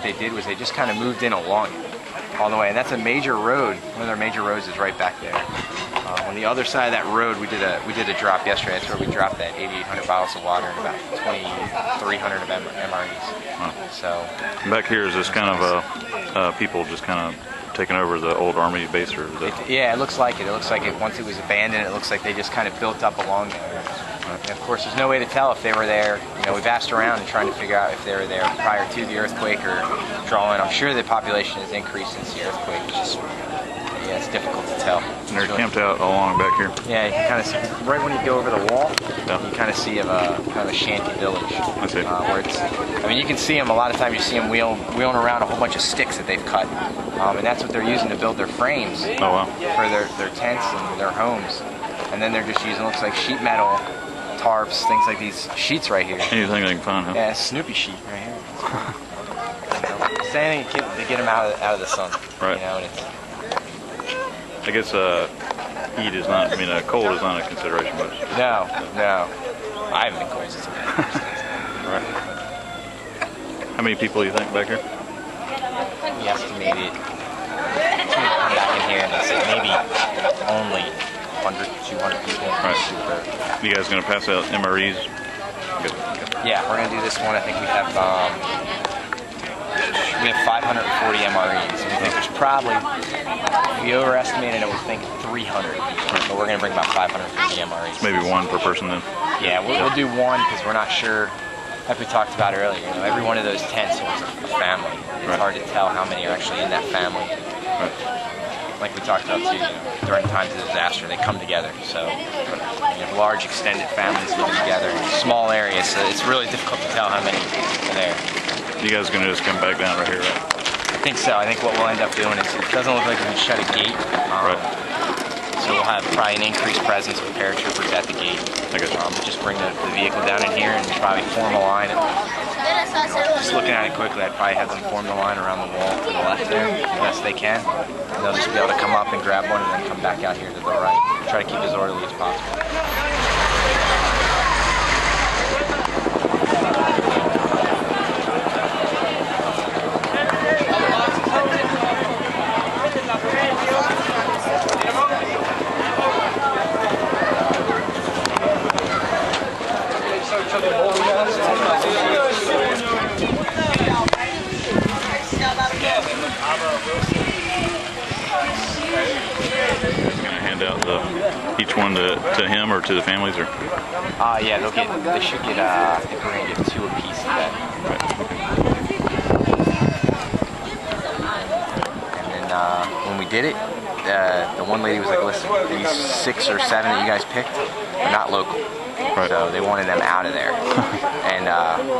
what they did was they just kind of moved in along it all the way, and that's a major road. One of their major roads is right back there. On the other side of that road, we did a drop yesterday. That's where we dropped that 8,800 bottles of water and about 2,300 of MREs. Huh. So back here is this kind of people just kind of taking over the old army base, or yeah, it looks like it. It looks like it. Once it was abandoned, it looks like they just kind of built up along there. And of course, there's no way to tell if they were there. You know, we've asked around and trying to figure out if they were there prior to the earthquake or drawn. I'm sure the population has increased since the earthquake. It's just, yeah, it's difficult to tell. And they're camped out along back here. Yeah, you can kind of see, right when you go over the wall, yeah, you kind of see kind of a shanty village. I see. Where it's, I mean, you can see them a lot of times. You see them wheeling around a whole bunch of sticks that they've cut, and that's what they're using to build their frames for their tents and their homes. And then they're just using, looks like, sheet metal, tarps, things like these sheets right here. Anything they can find, huh? Yeah, a Snoopy sheet right here. It's anything to get them out of the sun. Right. You know, and it's, I guess heat is not, cold is not a consideration much. No. I haven't been cold since I've been here. Right. How many people do you think back here? We estimated come back in here and they said maybe only 100, 200 people. Right. You guys going to pass out MREs? Good. Yeah, we're going to do this one. I think we have 540 MREs. And we think there's probably, we overestimated it, we think 300 people. But we're going to bring about 550 MREs. Maybe one per person then? Yeah, we'll do one because we're not sure. Like we talked about earlier, you know, every one of those tents holds a family. It's hard to tell how many are actually in that family. Right. Like we talked about too, you know, during times of disaster, they come together. So you have large extended families living together in small areas. So it's really difficult to tell how many are there. You guys are going to just come back down right here, right? I think so. I think what we'll end up doing is, it doesn't look like we can shut a gate. Right. So we'll have probably an increased presence with paratroopers at the gate. Just bring the vehicle down in here and probably form a line. Just looking at it quickly, I'd probably have them form the line around the wall to the left there, the best they can. And they'll just be able to come up and grab one and then come back out here to the right. Try to keep as orderly as possible. Each one to him or to the families, or? Yeah, they should get. I think we're gonna get 2 apiece of that. Right. And then when we did it, the one lady was like, "Listen, these 6 or 7 that you guys picked are not local." Right. So they wanted them out of there, and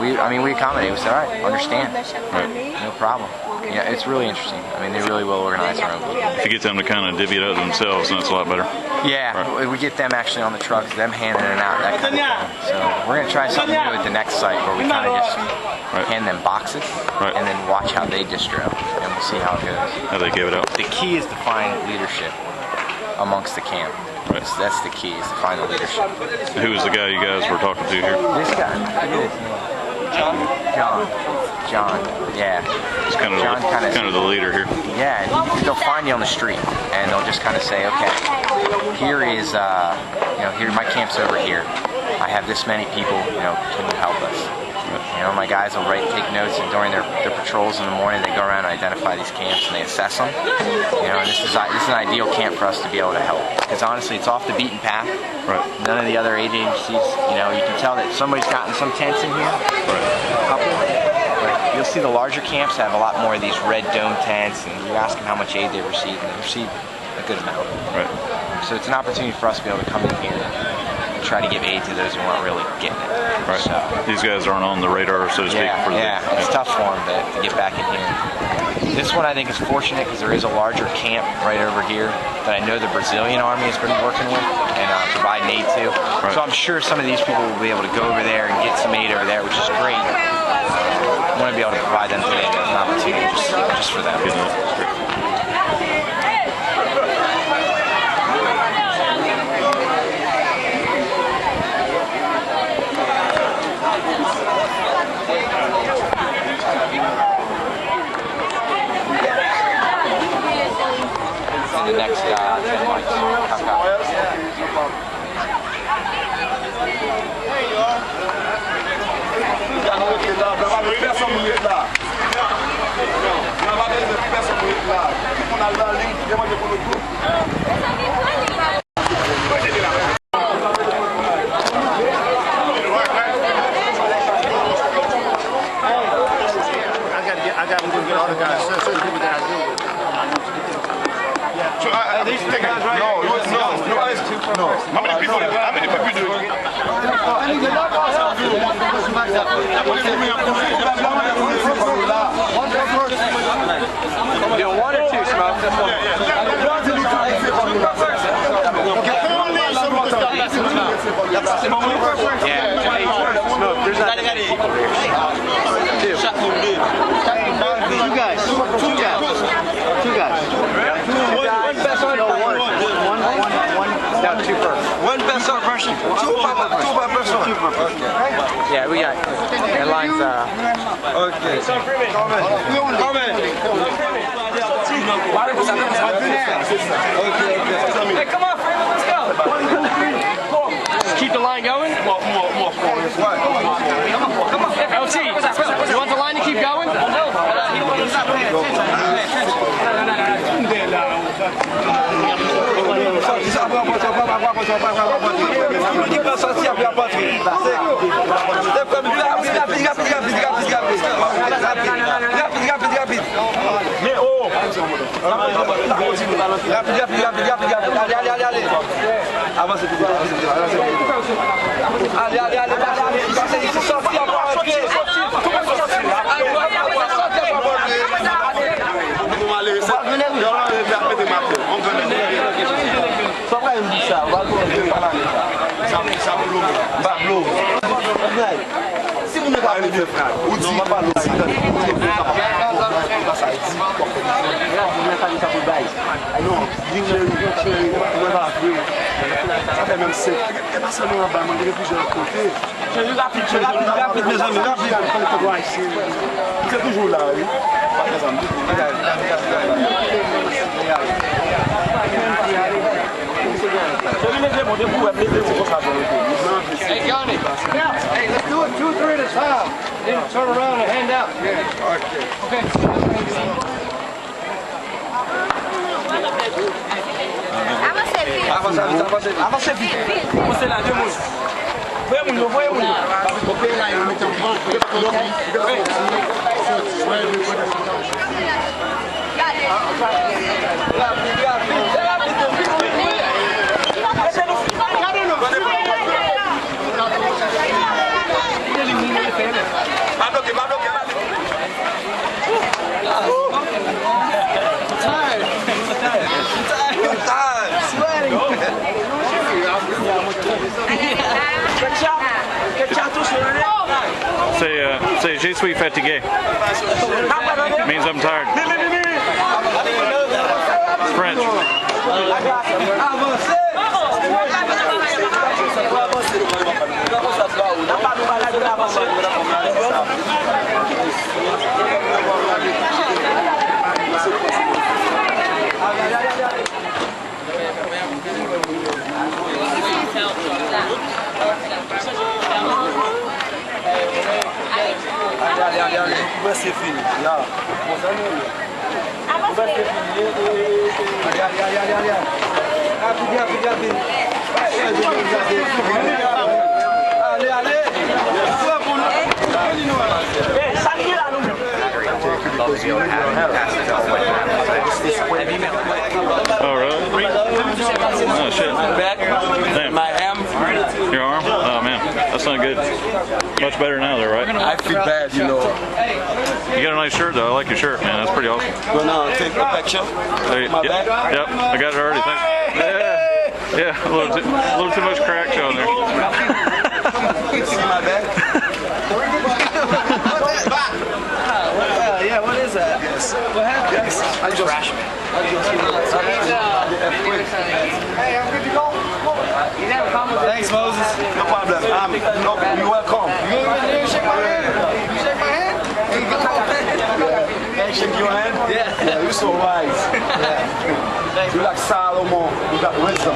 we accommodated. We said, "All right, understand, right, no problem." Yeah, it's really interesting. I mean, they really will organize their own. If you get them to kind of divvy it up themselves, then it's a lot better. Yeah, right. We get them actually on the trucks, them handing it out, that kind of thing. So we're going to try something new at the next site where we kind of just hand them boxes and then watch how they distro, and we'll see how it goes. How they give it out. The key is to find leadership amongst the camp. Right. That's the key, is to find the leadership. Who was the guy you guys were talking to here? This guy. John. Yeah. He's kind of the leader here. Yeah, and they'll find you on the street, and they'll just kind of say, okay, here is, here my camp's over here. I have this many people. Can you help us? My guys will take notes, and during their patrols in the morning, they go around and identify these camps and they assess them. And this is an ideal camp for us to be able to help, because honestly, it's off the beaten path. Right. None of the other aid agencies, you can tell that somebody's gotten some tents in here. Right. A couple. But you'll see the larger camps have a lot more of these red dome tents, and you ask them how much aid they receive, and they receive a good amount. Right. So it's an opportunity for us to be able to come in here and try to give aid to those who aren't really getting it. Right. So, these guys aren't on the radar, so to speak. It's tough for them to get back in here. This one I think is fortunate because there is a larger camp right over here that I know the Brazilian Army has been working with and providing aid to. Right. So I'm sure some of these people will be able to go over there and get some aid over there, which is great. I want to be able to provide them today as an opportunity just for them. How many people do it? You do one or two, Smoke? Yeah. Hey, Smoke, there's not that many people here. Two. Two guys. No, two per. One person. Two per person. Yeah, we got airlines. Okay. Hey, come on, Freeman, let's go. Just keep the line going. LT, you want the line to keep going? Si vous ne pas aller bien frère, ou dit pas l'eau, si vous ça fait même 7. Et pas seulement là-bas, mais les plusieurs côtés. Rapide, mes amis, rapide. C'est toujours là, oui. Hey, Johnny. Hey, let's do it 2 or 3 at a time. Then turn around and hand out. Avancez vite. Avancez là, deux mots. Voyez-moi. Say, je suis fatigué. Means I'm tired. It's French. Allez, c'est fini. Là. Allez. Rapide. Allez. Oh, really? Oh, shit. Damn. My arm. Your arm? Oh, man. That's not good. Much better now, though, right? I feel bad, you know. You got a nice shirt, though. I like your shirt, man. That's pretty awesome. Gonna take a picture. My back. Yep, I got it already. Thanks. Yeah, a little too much crack showing there. See my back? Yeah, what is that? Yes. What happened? Yes. I just trash me. Hey, I'm good to go. Thanks, Moses. No problem. You're welcome. You shake my hand. You shake my hand? Hey, shake your hand? Yeah, you're so wise. Yeah. You're like Solomon. You got wisdom.